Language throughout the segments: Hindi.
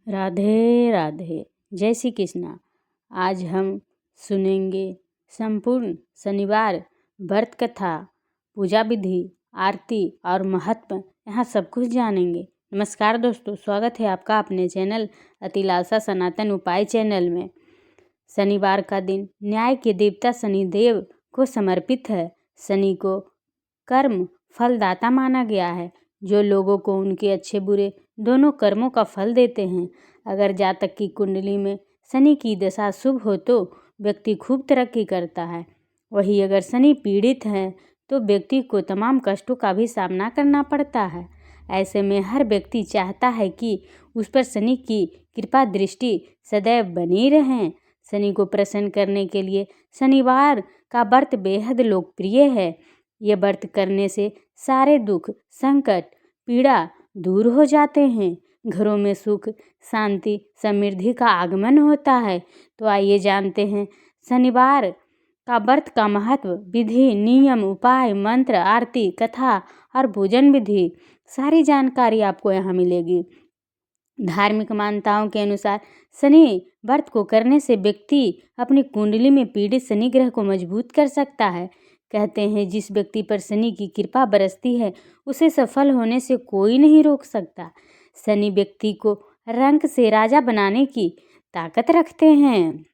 राधे राधे। जय श्री कृष्णा। आज हम सुनेंगे संपूर्ण शनिवार व्रत कथा, पूजा विधि, आरती और महत्व, यहाँ सब कुछ जानेंगे। नमस्कार दोस्तों, स्वागत है आपका अपने चैनल अतिलालसा सनातन उपाय चैनल में। शनिवार का दिन न्याय के देवता शनिदेव को समर्पित है। शनि को कर्म फलदाता माना गया है, जो लोगों को उनके अच्छे बुरे दोनों कर्मों का फल देते हैं। अगर जातक की कुंडली में शनि की दशा शुभ हो तो व्यक्ति खूब तरक्की करता है। वही अगर शनि पीड़ित है तो व्यक्ति को तमाम कष्टों का भी सामना करना पड़ता है। ऐसे में हर व्यक्ति चाहता है कि उस पर शनि की कृपा दृष्टि सदैव बनी रहे। शनि को प्रसन्न करने के लिए शनिवार का व्रत बेहद लोकप्रिय है। ये व्रत करने से सारे दुख, संकट, पीड़ा दूर हो जाते हैं। घरों में सुख, शांति, समृद्धि का आगमन होता है। तो आइए जानते हैं शनिवार का व्रत का महत्व, विधि, नियम, उपाय, मंत्र, आरती, कथा और पूजन विधि। सारी जानकारी आपको यहाँ मिलेगी। धार्मिक मान्यताओं के अनुसार शनि व्रत को करने से व्यक्ति अपनी कुंडली में पीड़ित शनि ग्रह को मजबूत कर सकता है। कहते हैं जिस व्यक्ति पर शनि की कृपा बरसती है उसे सफल होने से कोई नहीं रोक सकता। शनि व्यक्ति को रंक से राजा बनाने की ताकत रखते हैं।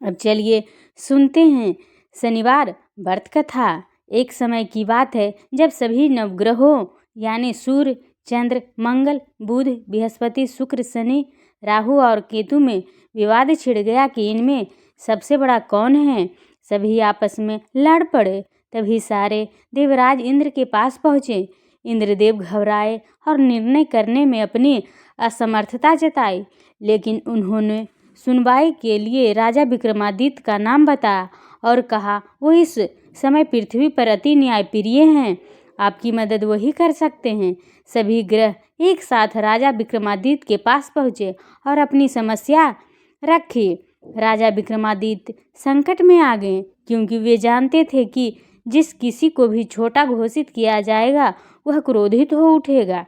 अब चलिए सुनते हैं शनिवार व्रत कथा। एक समय की बात है जब सभी नवग्रहों यानी सूर्य, चंद्र, मंगल, बुध, बृहस्पति, शुक्र, शनि, राहु और केतु में विवाद छिड़ गया कि इनमें सबसे बड़ा कौन है। सभी आपस में लड़ पड़े। तभी सारे देवराज इंद्र के पास पहुँचे। इंद्रदेव घबराए और निर्णय करने में अपनी असमर्थता जताई, लेकिन उन्होंने सुनवाई के लिए राजा विक्रमादित्य का नाम बताया और कहा वो इस समय पृथ्वी पर अति न्यायप्रिय हैं। आपकी मदद वही कर सकते हैं। सभी ग्रह एक साथ राजा विक्रमादित्य के पास पहुँचे और अपनी समस्या रखी। राजा विक्रमादित्य संकट में आ गए, क्योंकि वे जानते थे कि जिस किसी को भी छोटा घोषित किया जाएगा वह क्रोधित हो उठेगा।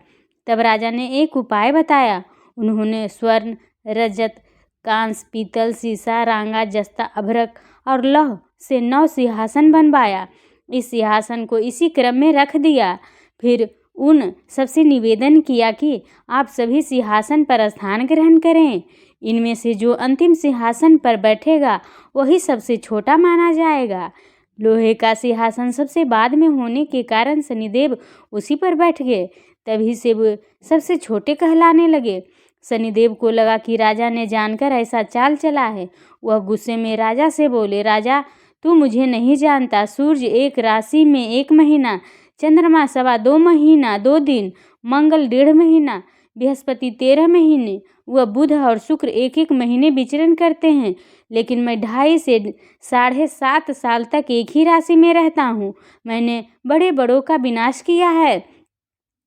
तब राजा ने एक उपाय बताया। उन्होंने स्वर्ण, रजत, कांस, पीतल, सीसा, रांगा, जस्ता, अभ्रक और लौह से 9 सिंहासन बनवाया। इस सिंहासन को इसी क्रम में रख दिया। फिर उन सबसे निवेदन किया कि आप सभी सिंहासन पर स्थान ग्रहण करें। इनमें से जो अंतिम सिंहासन पर बैठेगा वही सबसे छोटा माना जाएगा। लोहे का सिंहासन सबसे बाद में होने के कारण शनिदेव उसी पर बैठ गए। तभी से वो सबसे छोटे कहलाने लगे। शनिदेव को लगा कि राजा ने जानकर ऐसा चाल चला है। वह गुस्से में राजा से बोले, राजा तू मुझे नहीं जानता। सूर्य एक राशि में 1 महीना, चंद्रमा 2.25 महीना 2 दिन, मंगल 1.5 महीना, बृहस्पति 13 महीने, वह बुध और शुक्र 1-1 महीने विचरण करते हैं। लेकिन मैं 2.5 से 7.5 साल तक एक ही राशि में रहता हूँ। मैंने बड़े बड़ों का विनाश किया है।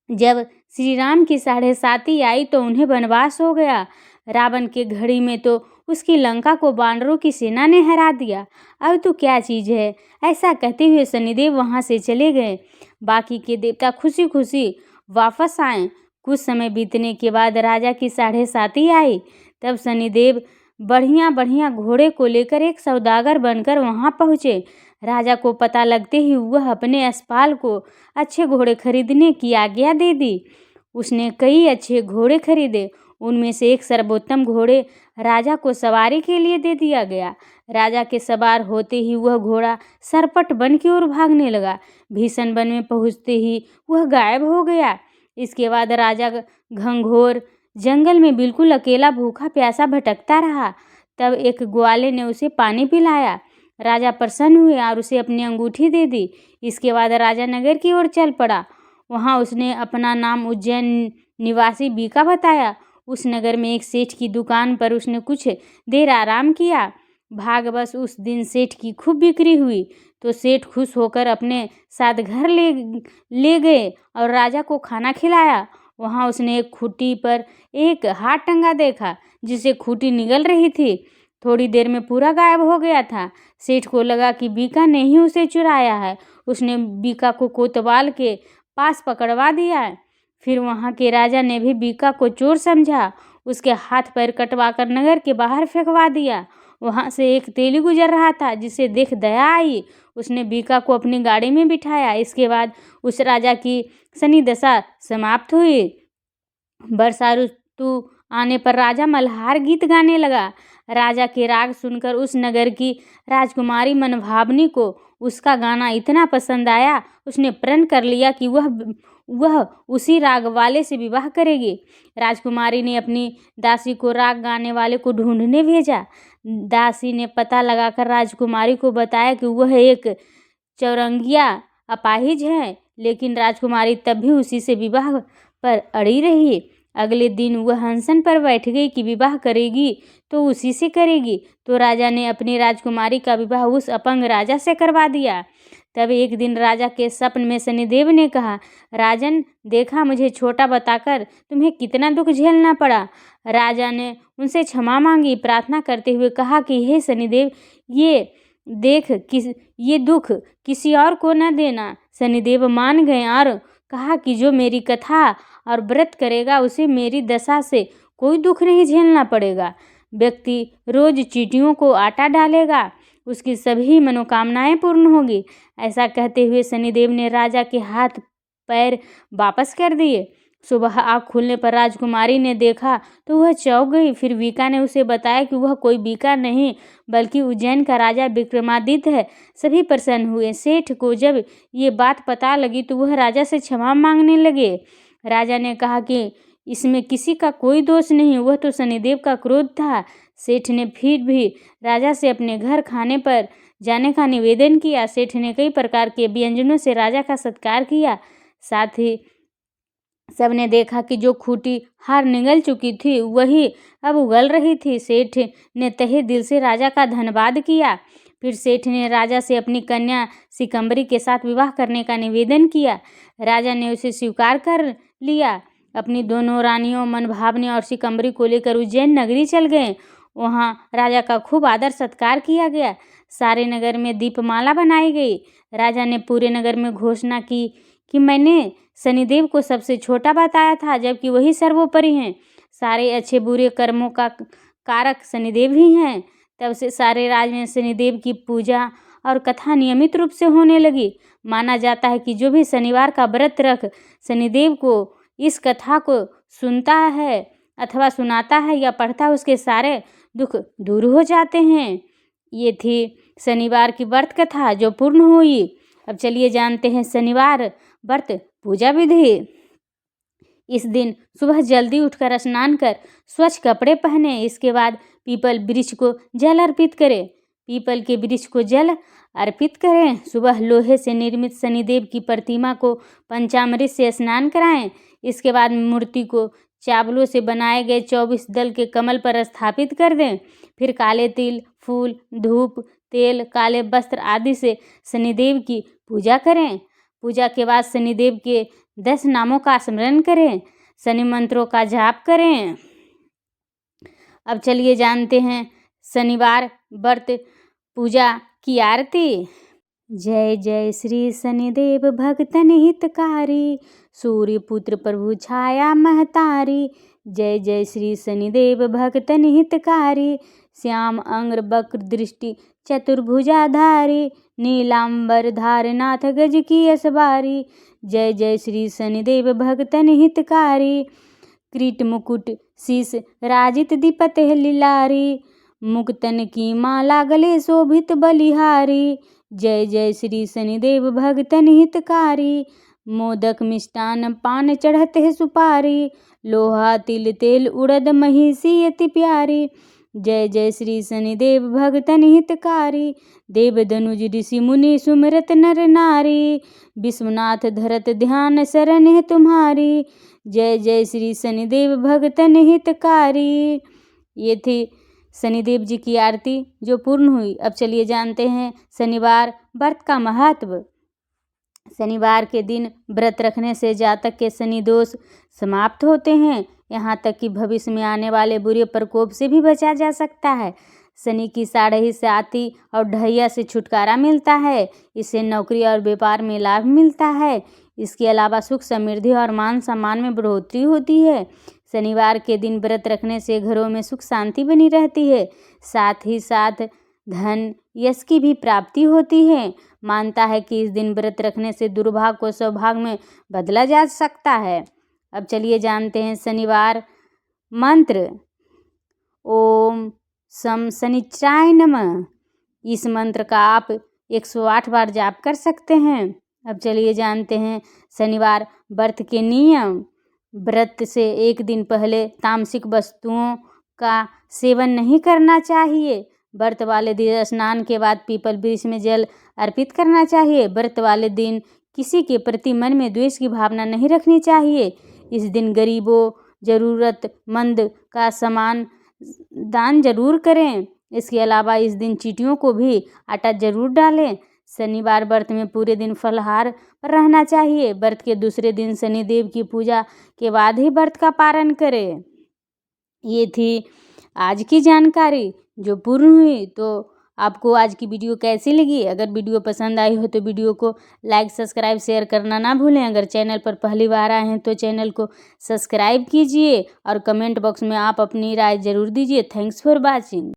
जब श्री राम की 7.5 आई तो उन्हें वनवास हो गया। रावण के घड़ी में तो उसकी लंका को वानरों की सेना ने हरा दिया। अब तो क्या चीज़ है। ऐसा कहते हुए शनिदेव वहाँ से चले गए। बाकी के देवता खुशी खुशी वापस आए। कुछ समय बीतने के बाद राजा की 7.5 आई। तब शनिदेव बढ़िया बढ़िया घोड़े को लेकर एक सौदागर बनकर वहाँ पहुँचे। राजा को पता लगते ही वह अपने यशपाल को अच्छे घोड़े खरीदने की आज्ञा दे दी। उसने कई अच्छे घोड़े खरीदे। उनमें से एक सर्वोत्तम घोड़े राजा को सवारी के लिए दे दिया गया। राजा के सवार होते ही वह घोड़ा सरपट वन की ओर भागने लगा। भीषण वन में पहुँचते ही वह गायब हो गया। इसके बाद राजा घंघोर जंगल में बिल्कुल अकेला भूखा प्यासा भटकता रहा। तब एक ग्वाले ने उसे पानी पिलाया। राजा प्रसन्न हुए और उसे अपनी अंगूठी दे दी। इसके बाद राजा नगर की ओर चल पड़ा। वहाँ उसने अपना नाम उज्जैन निवासी बीका बताया। उस नगर में एक सेठ की दुकान पर उसने कुछ देर आराम किया। भाग्यवश उस दिन सेठ की खूब बिक्री हुई, तो सेठ खुश होकर अपने साथ घर ले गए और राजा को खाना खिलाया। वहाँ उसने एक खूंटी पर एक हाथ टंगा देखा, जिसे खूंटी निगल रही थी। थोड़ी देर में पूरा गायब हो गया था। सेठ को लगा कि बीका ने ही उसे चुराया है। उसने बीका को कोतवाल के पास पकड़वा दिया है। फिर वहाँ के राजा ने भी बीका को चोर समझा। उसके हाथ पैर कटवाकर नगर के बाहर फेंकवा दिया। वहाँ से एक तेली गुजर रहा था, जिसे देख दया आई। उसने बीका को अपनी गाड़ी में बिठाया। इसके बाद उस राजा की शनि दशा समाप्त हुई। वर्षा ऋतु आने पर राजा मल्हार गीत गाने लगा। राजा के राग सुनकर उस नगर की राजकुमारी मनभावनी को उसका गाना इतना पसंद आया, उसने प्रण कर लिया कि वह उसी राग वाले से विवाह करेगी। राजकुमारी ने अपनी दासी को राग गाने वाले को ढूंढने भेजा। दासी ने पता लगाकर राजकुमारी को बताया कि वह एक चौरंगिया अपाहिज है, लेकिन राजकुमारी तब भी उसी से विवाह पर अड़ी रही। अगले दिन वह अनशन पर बैठ गई कि विवाह करेगी तो उसी से करेगी। तो राजा ने अपनी राजकुमारी का विवाह उस अपंग राजा से करवा दिया। तब एक दिन राजा के स्वप्न में शनिदेव ने कहा, राजन, देखा मुझे छोटा बताकर तुम्हें कितना दुख झेलना पड़ा। राजा ने उनसे क्षमा मांगी, प्रार्थना करते हुए कहा कि हे शनिदेव, ये दुख किसी और को न देना। शनिदेव मान गए और कहा कि जो मेरी कथा और व्रत करेगा उसे मेरी दशा से कोई दुख नहीं झेलना पड़ेगा। व्यक्ति रोज चींटियों को आटा डालेगा, उसकी सभी मनोकामनाएं पूर्ण होगी। ऐसा कहते हुए शनिदेव ने राजा के हाथ पैर वापस कर दिए। सुबह आँख खुलने पर राजकुमारी ने देखा तो वह चौंक गई। फिर बीका ने उसे बताया कि वह कोई बीका नहीं बल्कि उज्जैन का राजा विक्रमादित्य है। सभी प्रसन्न हुए। सेठ को जब ये बात पता लगी तो वह राजा से क्षमा मांगने लगे। राजा ने कहा कि इसमें किसी का कोई दोष नहीं, वह तो शनिदेव का क्रोध था। सेठ ने फिर भी राजा से अपने घर खाने पर जाने का निवेदन किया। सेठ ने कई प्रकार के व्यंजनों से राजा का सत्कार किया। साथ ही सबने देखा कि जो खूंटी हार निगल चुकी थी वही अब उगल रही थी। सेठ ने तहे दिल से राजा का धन्यवाद किया। फिर सेठ ने राजा से अपनी कन्या सिकंबरी के साथ विवाह करने का निवेदन किया। राजा ने उसे स्वीकार कर लिया। अपनी दोनों रानियों मनभावनी और सिकंबरी को लेकर उज्जैन नगरी चल गए। वहाँ राजा का खूब आदर सत्कार किया गया। सारे नगर में दीपमाला बनाई गई। राजा ने पूरे नगर में घोषणा की कि मैंने शनिदेव को सबसे छोटा बताया था, जबकि वही सर्वोपरि हैं। सारे अच्छे बुरे कर्मों का कारक शनिदेव ही हैं। तब से सारे राज्य में शनिदेव की पूजा और कथा नियमित रूप से होने लगी। माना जाता है कि जो भी शनिवार का व्रत रख शनिदेव को इस कथा को सुनता है अथवा सुनाता है या पढ़ता है, उसके सारे दुख दूर हो जाते हैं। ये थी शनिवार की व्रत कथा जो पूर्ण हुई। अब चलिए जानते हैं शनिवार व्रत पूजा विधि। इस दिन सुबह जल्दी उठकर स्नान कर स्वच्छ कपड़े पहने। इसके बाद पीपल वृक्ष को जल अर्पित करें। पीपल के वृक्ष को जल अर्पित करें। सुबह लोहे से निर्मित शनिदेव की प्रतिमा को पंचामृत से स्नान कराएं। इसके बाद मूर्ति को चावलों से बनाए गए 24 दल के कमल पर स्थापित कर दें। फिर काले तिल, फूल, धूप, तेल, काले वस्त्र आदि से शनिदेव की पूजा करें। पूजा के बाद शनिदेव के 10 नामों का स्मरण करें। शनि मंत्रों का जाप करें। अब चलिए जानते हैं शनिवार व्रत पूजा की आरती। जय जय श्री शनिदेव भक्तन हितकारी, सूर्यपुत्र प्रभु छाया महतारी। जय जय श्री शनिदेव भक्तन हितकारी, श्याम अंग्र वक्र दृष्टि चतुर्भुजाधारी। नीलांबर धारनाथ गज की असवारी। जय जय श्री शनिदेव भक्तन हितकारी, किरीट मुकुट शीस राजित दीपत लीलारी। मुक्तन की माला गले शोभित बलिहारी। जय जय श्री शनिदेव भक्तन हितकारी, मोदक मिष्टान पान चढ़त है सुपारी। लोहा तिल तेल उड़द महिषी अति प्यारी। जय जय श्री शनिदेव भक्तन हितकारी, देव दनुज ऋषि मुनि सुमिरत नर नारी। विश्वनाथ धरत ध्यान शरण है तुम्हारी। जय जय श्री शनिदेव भक्तन हितकारी। ये थी शनिदेव जी की आरती जो पूर्ण हुई। अब चलिए जानते हैं शनिवार व्रत का महत्व। शनिवार के दिन व्रत रखने से जातक के शनि दोष समाप्त होते हैं। यहाँ तक कि भविष्य में आने वाले बुरे प्रकोप से भी बचा जा सकता है। शनि की साढ़े से आती और ढैया से छुटकारा मिलता है। इससे नौकरी और व्यापार में लाभ मिलता है। इसके अलावा सुख समृद्धि और मान सम्मान में बढ़ोतरी होती है। शनिवार के दिन व्रत रखने से घरों में सुख शांति बनी रहती है। साथ ही साथ धन यश की भी प्राप्ति होती है। मानता है कि इस दिन व्रत रखने से दुर्भाग्य को सौभाग्य में बदला जा सकता है। अब चलिए जानते हैं शनिवार मंत्र। ओम सम शनिचराय नमः। इस मंत्र का आप 108 बार जाप कर सकते हैं। अब चलिए जानते हैं शनिवार व्रत के नियम। व्रत से एक दिन पहले तामसिक वस्तुओं का सेवन नहीं करना चाहिए। व्रत वाले दिन स्नान के बाद पीपल वृक्ष में जल अर्पित करना चाहिए। व्रत वाले दिन किसी के प्रति मन में द्वेष की भावना नहीं रखनी चाहिए। इस दिन गरीबों जरूरतमंद का सामान दान जरूर करें। इसके अलावा इस दिन चींटियों को भी आटा जरूर डालें। शनिवार व्रत में पूरे दिन फलाहार पर रहना चाहिए। व्रत के दूसरे दिन शनिदेव की पूजा के बाद ही व्रत का पारण करें। ये थी आज की जानकारी जो पूर्ण हुई। तो आपको आज की वीडियो कैसी लगी? अगर वीडियो पसंद आई हो तो वीडियो को लाइक सब्सक्राइब शेयर करना ना भूलें। अगर चैनल पर पहली बार आए हैं तो चैनल को सब्सक्राइब कीजिए और कमेंट बॉक्स में आप अपनी राय ज़रूर दीजिए। Thanks for watching.